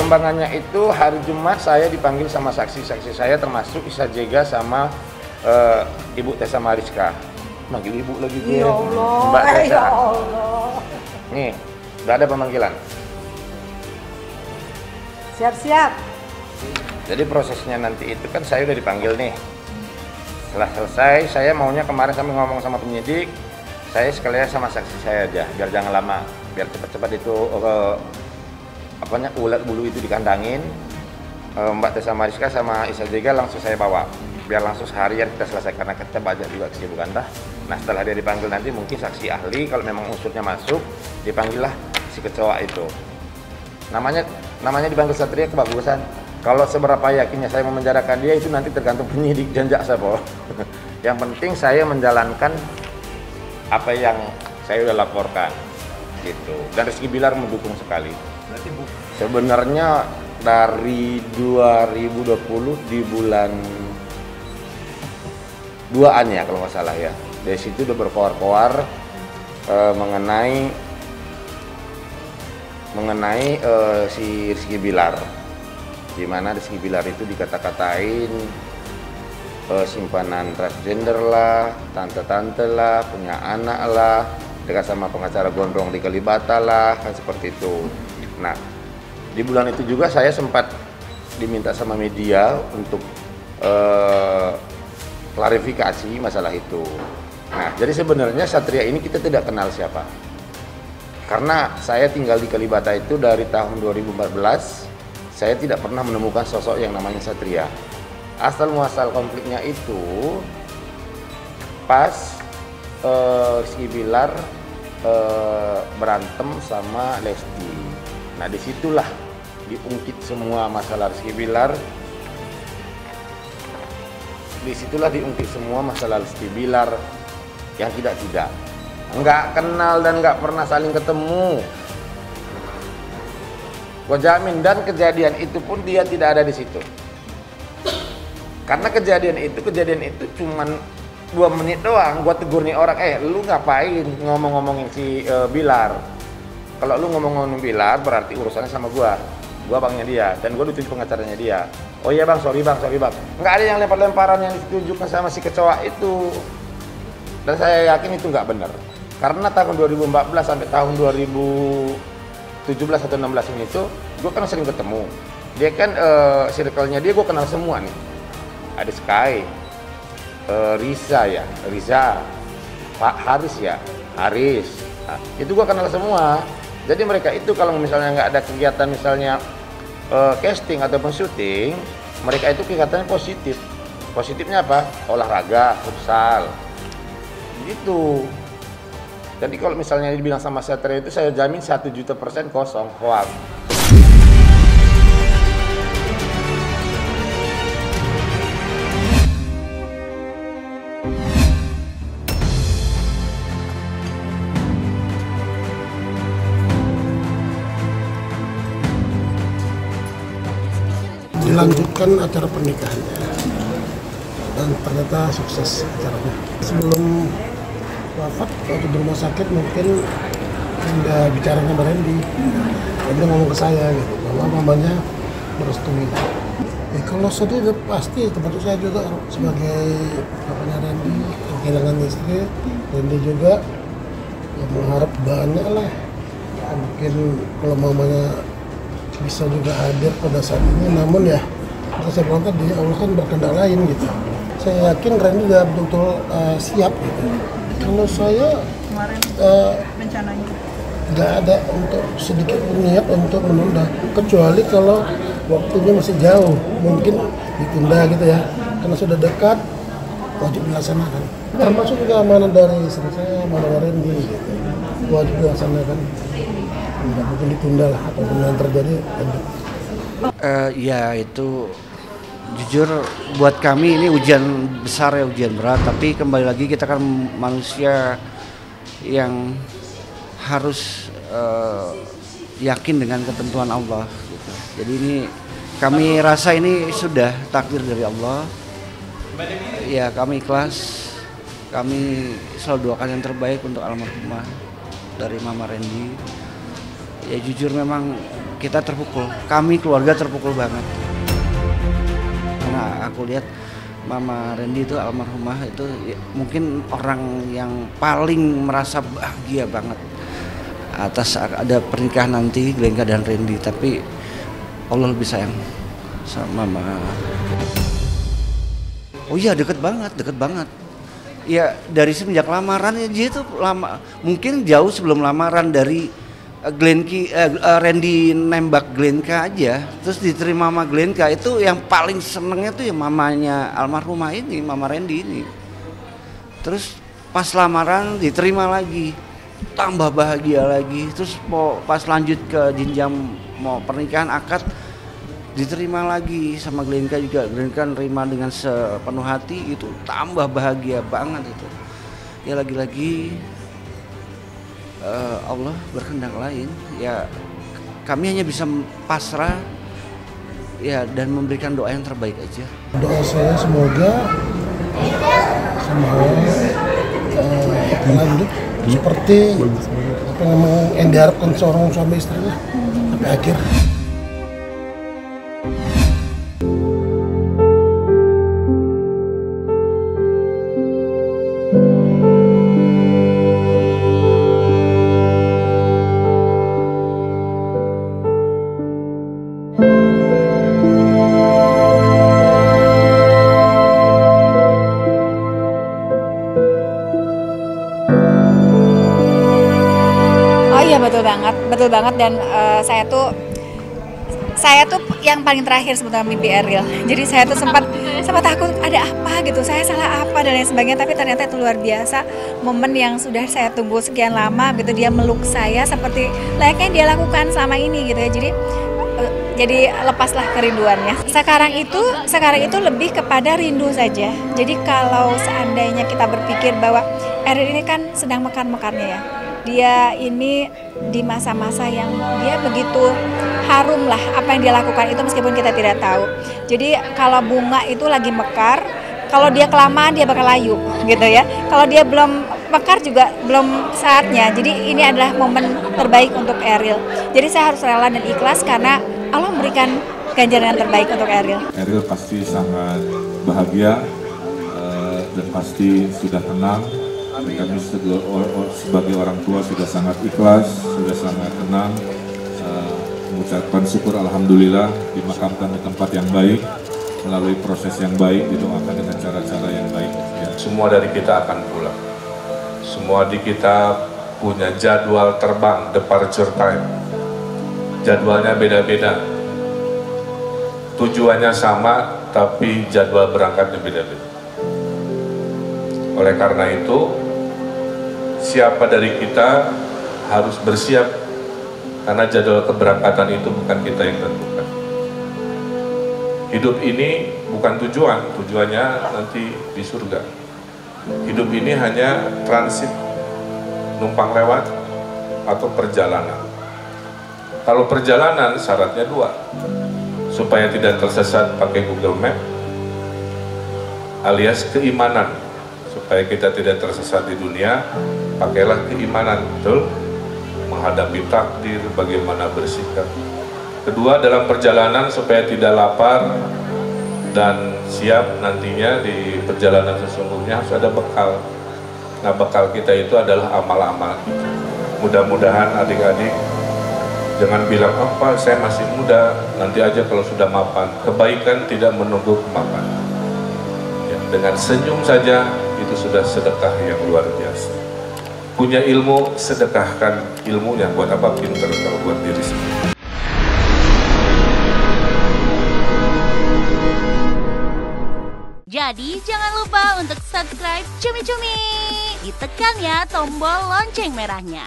Perkembangannya itu hari Jumat saya dipanggil sama saksi-saksi saya termasuk Isa Jega sama Ibu Tessa Mariska. Manggil ibu lagi gue. Ya Allah, Mbak Tessa. ya Allah. Nih, udah ada pemanggilan. Siap-siap. Jadi prosesnya nanti itu kan saya udah dipanggil nih. Setelah selesai, saya maunya kemarin sambil ngomong sama penyidik, saya sekalian sama saksi saya aja, biar jangan lama, biar cepat-cepat itu ulat bulu itu dikandangin. Mbak Tessa Mariska sama Isa Jega langsung saya bawa, biar langsung seharian kita selesai karena kita banyak juga kesibukan dah. Nah setelah dia dipanggil nanti mungkin saksi ahli, kalau memang unsurnya masuk, dipanggillah si kecoa itu. Namanya dipanggil Satria kebagusan. Kalau seberapa yakinnya saya memenjarakan dia itu nanti tergantung penyidik dan jaksa, Po. Yang penting saya menjalankan apa yang saya udah laporkan gitu. Dan Rizky Bilar mendukung sekali. Sebenarnya dari 2020 di bulan 2-an ya kalau nggak salah ya. Dari situ udah berkoar-koar mengenai si Rizky Bilar, di mana Rizky Bilar itu dikata-katain simpanan transgender lah, tante-tante lah, punya anak lah, dekat sama pengacara gondrong di Kalibata lah, kan seperti itu. Nah, di bulan itu juga saya sempat diminta sama media untuk klarifikasi masalah itu. Nah, jadi sebenarnya Satria ini kita tidak kenal siapa. Karena saya tinggal di Kalibata itu dari tahun 2014, saya tidak pernah menemukan sosok yang namanya Satria. Asal muasal konfliknya itu pas Rizky Bilar berantem sama Lesti. Nah, disitulah diungkit semua masalah Rizky Bilar. Disitulah diungkit semua masalah Rizky Bilar yang tidak nggak kenal dan nggak pernah saling ketemu. Gua jamin, dan kejadian itu pun dia tidak ada di situ. Karena kejadian itu cuman 2 menit doang. Gua tegur nih orang, lu ngapain ngomong-ngomongin si Bilar? Kalau lu ngomong-ngomongin Bilar berarti urusannya sama gua bangnya dia, dan gua ditunjuk pengacaranya dia. Oh iya bang, sorry bang. Nggak ada yang lempar-lemparan yang ditunjukkan sama si kecoa itu. Dan saya yakin itu nggak benar. Karena tahun 2014 sampai tahun 2017 atau 16 ini tuh, gue kan sering ketemu. Dia kan circle-nya dia gue kenal semua nih. Ada Sky, Riza, Pak Haris ya, Haris. Nah, itu gue kenal semua. Jadi mereka itu kalau misalnya nggak ada kegiatan misalnya casting ataupun syuting, mereka itu kegiatannya positif. Positifnya apa? Olahraga, futsal. Gitu. Jadi kalau misalnya dibilang sama Satria itu saya jamin 1.000.000% kosong, hoax. Dilanjutkan acara pernikahannya dan ternyata sukses acaranya. Sebelum wafat waktu di rumah sakit mungkin udah bicara sama Randy, dia ngomong ke saya gitu bahwa mamanya merestui. Kalau sedih pasti termasuk saya juga sebagai bapaknya Randy yang kehilangan istri. Randy juga yang mengharap banyak lah, mungkin kalau mamanya bisa juga hadir pada saat ini, namun ya saya bilang tadi Allah kan berkehendak lain gitu. Saya yakin Randy udah betul-betul siap gitu. Kalau saya Kemarin rencananya nggak ada untuk sedikit niat untuk menunda, kecuali kalau waktunya masih jauh, mungkin ditunda gitu ya, karena sudah dekat wajib dilaksanakan. Termasuk juga amanah dari istri saya, amanah Randy gitu, wajib dilaksanakan. Nggak mungkin ditunda lah, apapun yang terjadi lanjut. Ya itu jujur buat kami ini ujian besar ya, ujian berat, tapi kembali lagi kita kan manusia yang harus yakin dengan ketentuan Allah gitu. Jadi ini kami rasa ini sudah takdir dari Allah. Ya kami ikhlas, kami selalu doakan yang terbaik untuk almarhumah dari Mama Rendy. Ya jujur memang kita terpukul, kami keluarga terpukul banget. Karena aku lihat Mama Rendy itu almarhumah itu ya, mungkin orang yang paling merasa bahagia banget atas ada pernikahan nanti Glenka dan Rendy, tapi Allah lebih sayang sama Mama. Oh iya deket banget. Ya dari semenjak lamaran ya dia itu lama, mungkin jauh sebelum lamaran dari Rendy nembak Glenka aja, terus diterima sama Glenka itu yang paling senengnya tuh ya mamanya almarhumah ini, Mama Rendy ini. Terus pas lamaran diterima lagi, tambah bahagia lagi. Terus pas lanjut ke jenjang mau pernikahan akad diterima lagi sama Glenka juga. Glenka nerima dengan sepenuh hati, itu tambah bahagia banget itu. Ya lagi-lagi Allah berkehendak lain. Ya kami hanya bisa pasrah ya dan memberikan doa yang terbaik aja. Doa saya semoga lanjut seperti apa yang diharapkan seorang suami istrinya sampai akhir. Iya betul banget dan saya tuh yang paling terakhir sebetulnya mimpi Ariel. Jadi saya tuh sempat takut ada apa gitu, saya salah apa dan lain sebagainya, tapi ternyata itu luar biasa momen yang sudah saya tunggu sekian lama gitu. Dia meluk saya seperti layaknya dia lakukan selama ini gitu ya. Jadi lepaslah kerinduannya. Sekarang itu lebih kepada rindu saja. Jadi kalau seandainya kita berpikir bahwa Ariel ini kan sedang mekar-mekarnya ya. Dia ini di masa-masa yang dia begitu harum lah apa yang dia lakukan itu meskipun kita tidak tahu. Jadi kalau bunga itu lagi mekar, kalau dia kelamaan dia bakal layu gitu ya. Kalau dia belum mekar juga belum saatnya. Jadi ini adalah momen terbaik untuk Ariel. Jadi saya harus rela dan ikhlas karena Allah memberikan ganjaran yang terbaik untuk Ariel. Ariel pasti sangat bahagia dan pasti sudah tenang. Kami sebagai orang tua sudah sangat ikhlas, sudah sangat tenang, mengucapkan syukur alhamdulillah dimakamkan di tempat yang baik, melalui proses yang baik, didoakan dengan cara-cara yang baik. Ya. Semua dari kita akan pulang. Semua di kita punya jadwal terbang, departure time. Jadwalnya beda-beda. Tujuannya sama, tapi jadwal berangkatnya beda-beda. Oleh karena itu, siapa dari kita harus bersiap karena jadwal keberangkatan itu bukan kita yang tentukan. Hidup ini bukan tujuannya nanti di surga. Hidup ini hanya transit, numpang lewat atau perjalanan. Kalau perjalanan syaratnya dua, supaya tidak tersesat pakai Google Map, alias keimanan. Supaya kita tidak tersesat di dunia, pakailah keimanan, betul? Menghadapi takdir, bagaimana bersikap. Kedua, dalam perjalanan supaya tidak lapar dan siap nantinya di perjalanan sesungguhnya harus ada bekal. Nah, bekal kita itu adalah amal-amal. Mudah-mudahan adik-adik jangan bilang, oh Pak, saya masih muda, nanti aja kalau sudah mapan. Kebaikan tidak menunggu kemapanan. Ya, dengan senyum saja itu sudah sedekah yang luar biasa. Punya ilmu, sedekahkan ilmunya. Buat apa pinter kalau buat diri sendiri. Jadi jangan lupa untuk subscribe Cumi Cumi. Ditekan ya tombol lonceng merahnya.